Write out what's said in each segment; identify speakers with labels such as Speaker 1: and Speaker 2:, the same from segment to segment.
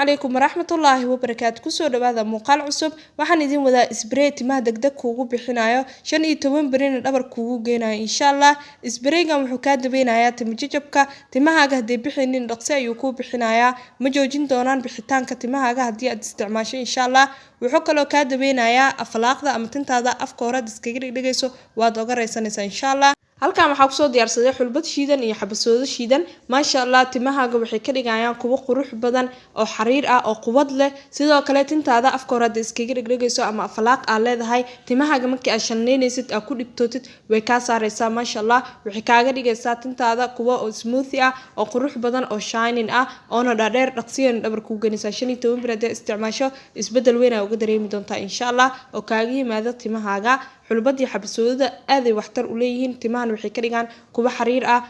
Speaker 1: عليكم ورحمة الله وبركاته كسو دوادا muuqaal cusub waxaan idin wadaa isbray timaha degdeg kuugu bixinayo 15 brin dhabar kuugu geenayo insha Allah isbraygan wuxuu ka dabeynayaa timo jajabka timahaaga hadii bixinin dhaqso ayuu ku bixinayaa ma joojin doonaan bixitaanka timahaaga hadii aad isticmaasho insha Allah wuxuu kaloo ka dabeynayaa aflaaqda ama tintaada afka hore iskaga dhigayso waad oga reysanaysaa insha Allah halkaan waxaa ku soo diyaarsaday xulbad shiidan iyo xabasoodo shiidan maasha Allah timahaaga waxay ka dhigayaan kuwo qurux badan oo xariir ah oo quwad leh sidoo kale tintaada afka hore iskaga dhigayso ama aflaaq aad leedahay timahaaga markii aad shanleynaysid aad ku dhibtootid way ka saaraysaa maasha Allah waxay kaaga dhigaysaa tintaada kuwo oo smooth ah oo qurux badan oo shining ah oo dhaadheer dhaqsiyan dhabar ku ganaysaa 15 bir hadii isticmaasho isbedel weyn ay uga dareemi doontaa insha Allah oo kaaga yimaado timahaaga xulbad iyo xabasooda aad ay waxtar u leeyihiin timahan waxay ka dhigaan kuwa xariir ah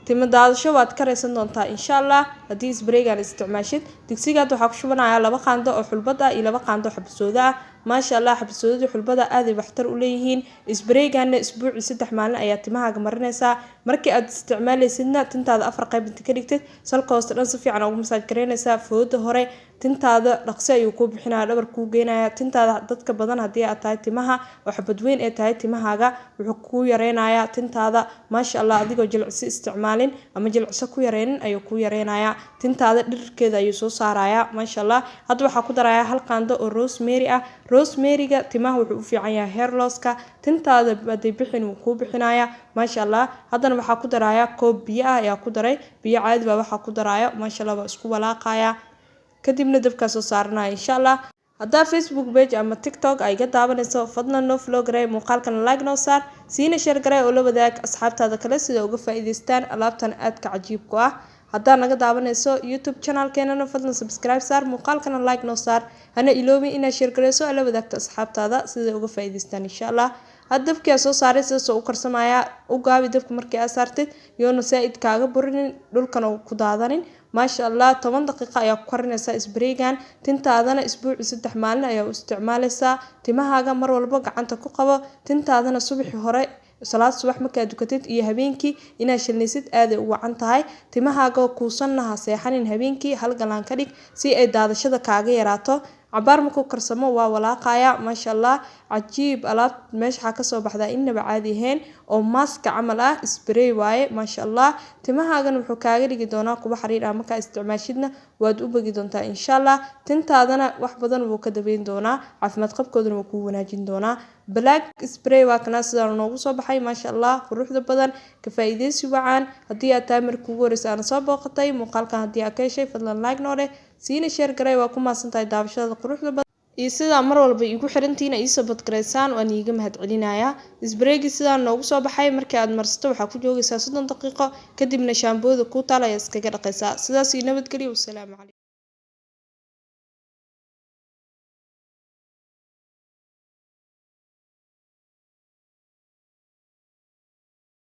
Speaker 1: timo daadasho waad ka reysan doontaa insha Allah hadii isbraygan isticmaashid digsigaad waxa ku shubanayaa 2 qaando oo xulbad ah iyo 2 qaando xabasooda maasha Allah xabasooda xulbada aad ay waxtar u leeyihiin isbraygan isbuuci 3 maalin ayaa timahaaga marinaysaa markii aad isticmaalaysidna tintaada 4 qayb inta ka dhigtid salka hoosta dhan si fiican ugu masaaj gareynaysaa fooda hore tintaada dhaqso ayuu ku bixinayaa dhabar ku geenayaa tintaada dadka badan hadii aad tahay timaha wax badweyn ee tahay timahaaga wuxuu ku yareynayaa tintaada maasha Allah adigoo jilcsi isticmaalin ama jilcso ku yareynin ayuu ku yareynayaa tintaada dhirkeeda ayuu soo saarayaa maasha Allah hadda waxa ku darayaa hal qaando oo rosemary ah rosemary-ga timaha wuxuu u fiican yahay hair loss-ka tintaada baday bixin uu ku bixinayaa maasha Allah haddana waxa ku darayaa koob biyo ah ayaa ku daray biyo caadi ah waxa ku darayo maasha Allah waa isku walaaqaya kadibna dabka soo saarnaa insha Allah hadda Facebook page ama TikTok ay ga daawanayso fadlan noo follow garay muuqaalkan like noo saar siina share garay oo la wadaag asxaabtaada kale sida uga faa'iideystaan alaabtan aad ka cajiib ku ah hadda naga daawanayso YouTube channel-keena fadlan subscribe saar muuqaalkan like noo saar hana iloobi inaad share garayso oo la wadaagto asxaabtaada sida uga faa'iideystaan insha Allah hadafkii soo saaray soo u karsamaya u gaabi dabka markii aad saartid yoona saaid kaaga burinin dhulkan oo ku daadanin maasha Allah 10 daqiiqo ayaa ku karinaysaa isbraygan tintaadana isbuuci 3 maalin ayaa u isticmaalaysaa timahaaga mar walba gacanta ku qabo tintaadana subaxii hore salaad subax markaad dukatid iyo habeenkii inaad shilnaysid aad ay u wacan tahay timahaaga kuusannaha seexanin habeenkii hal galaan ka dhig si ay daadashada kaaga yaraato cabaar markuu karsamo waa walaaqaya maasha Allah cajiib alaab meesha ka soo baxda inaba caadi ahayn oo maska camal ah spray waaye maasha Allah timahaagan wuxuu kaaga dhigi doonaa kuwa xariir ah marka isticmaashidna waad u bagi doontaa insha Allah tintaadana wax badan wuu ka dabeyn doonaa caafimaad qabkoodana wuu ku wanaajin doonaa black spray waa kana sida noogu soo baxay maasha Allah quruxda badan ka faa'iideysi wacan hadii aad taamir kugu horeysaan soo booqatay muuqaalkan hadii aad ka heshay fadlan like noo leh siina share garay waa ku maasantahay daawashada quruxda badan iyo sida mar walba igu xirantiina ii sabad gareysaan waan iiga mahad celinayaa isbraygi sida noogu soo baxay markii aad marsato waxa ku joogaysaa 30 daqiiqo kadibna shaambooda ku taal ayaa iskaga dhaqaysaa sidaas nabadgelyo wassalaamu calaykum